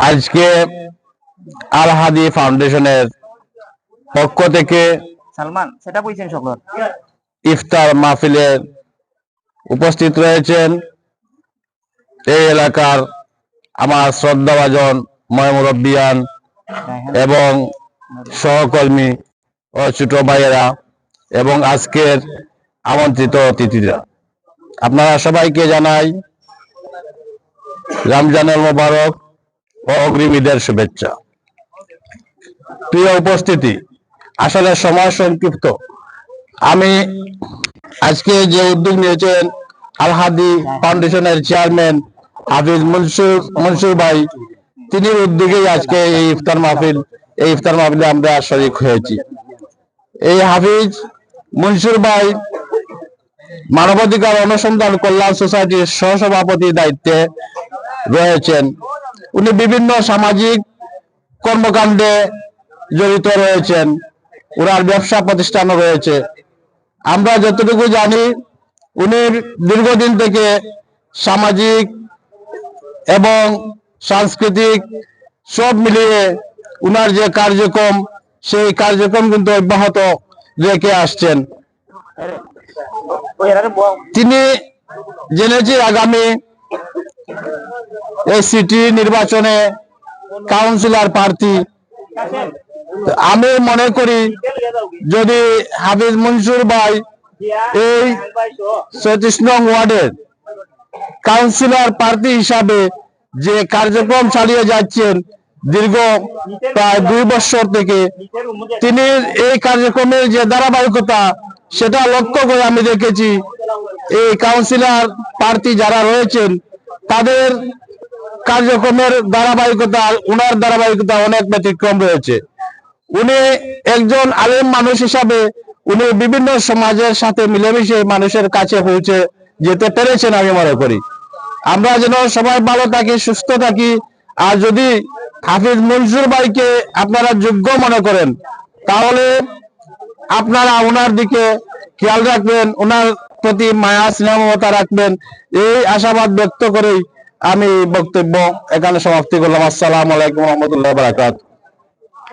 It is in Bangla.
আজকে আল হাদি ফাউন্ডেশনের পক্ষ থেকে সালমান সেটা কইছেন সকল ইফতার মাহফিলে উপস্থিত রয়েছেন এই এলাকার আমার শ্রদ্ধাভাজন ময়মুরব্বিয়ান এবং সহকর্মী ও ছোট ভাইয়েরা এবং আজকের আমন্ত্রিত অতিথিরা, আপনারা সবাইকে জানাই রমজানুল মুবারক ও অগ্রিম ঈদের শুভেচ্ছা। প্রিয় উপস্থিতি, আসলে সময় সংক্ষিপ্ত। আমি আজকে যে উদ্যোগ নিয়েছেন আল হাদি ফাউন্ডেশনের চেয়ারম্যান হাফিজ মনসুর ভাই, তিনি উদ্যোগেই আজকে এই ইফতার মাহফিলে আমরা শরীক হয়েছি। এই হাফিজ মনসুর ভাই মানবাধিকার অনুসন্ধান কল্যাণ সোসাইটির সহসভাপতির দায়িত্বে রয়েছেন। উনি বিভিন্ন সামাজিক কর্মকাণ্ডে জড়িত রয়েছেন, ওনার ব্যবসা প্রতিষ্ঠানও রয়েছে। আমরা যতটুকু জানি, উনি দীর্ঘদিন থেকে সামাজিক এবং সাংস্কৃতিক সব মিলিয়ে উনার যে কার্যক্রম, সেই কার্যক্রম কিন্তু অব্যাহত রেখে আসছেন। তিনি জেনেছি আগামী এই সিটি নির্বাচনে কাউন্সিলর প্রার্থী। আমি মনে করি যদি হাফিজ মনসুর ভাই এই ৩৬ নং ওয়ার্ডের কাউন্সিলর প্রার্থী হিসাবে যে কার্যক্রম চালিয়ে যাচ্ছেন দীর্ঘ প্রায় ২ বছর থেকে, তিনি এই কার্যক্রমের যে ধারাবাহিকতা সেটা লক্ষ্য করে আমি দেখেছি এই কাউন্সিলর প্রার্থী যারা রয়েছেন তাদের কার্যক্রমের ধারাবাহিকতা, উনার ধারাবাহিকতা অনেক ব্যতিক্রম রয়েছে। উনি একজন আলেম মানুষ হিসাবে উনি বিভিন্ন সমাজের সাথে মিলেমিশে মানুষের কাছে পৌঁছে যেতে পেরেছেন। আমি মনে করি আমরা যেন সবাই ভালো থাকি, সুস্থ থাকি। আর যদি হাফিজ মনসুর ভাইকে আপনারা যোগ্য মনে করেন তাহলে আপনারা ওনার দিকে খেয়াল রাখবেন, ওনার প্রতি মায়া স্নেহ মমতা রাখবেন, এই আশাবাদ ব্যক্ত করেই আমি বক্তব্য এখানে সমাপ্তি করলাম। আসসালামু আলাইকুম ওয়া রাহমাতুল্লাহি ওয়া বারাকাতুহু।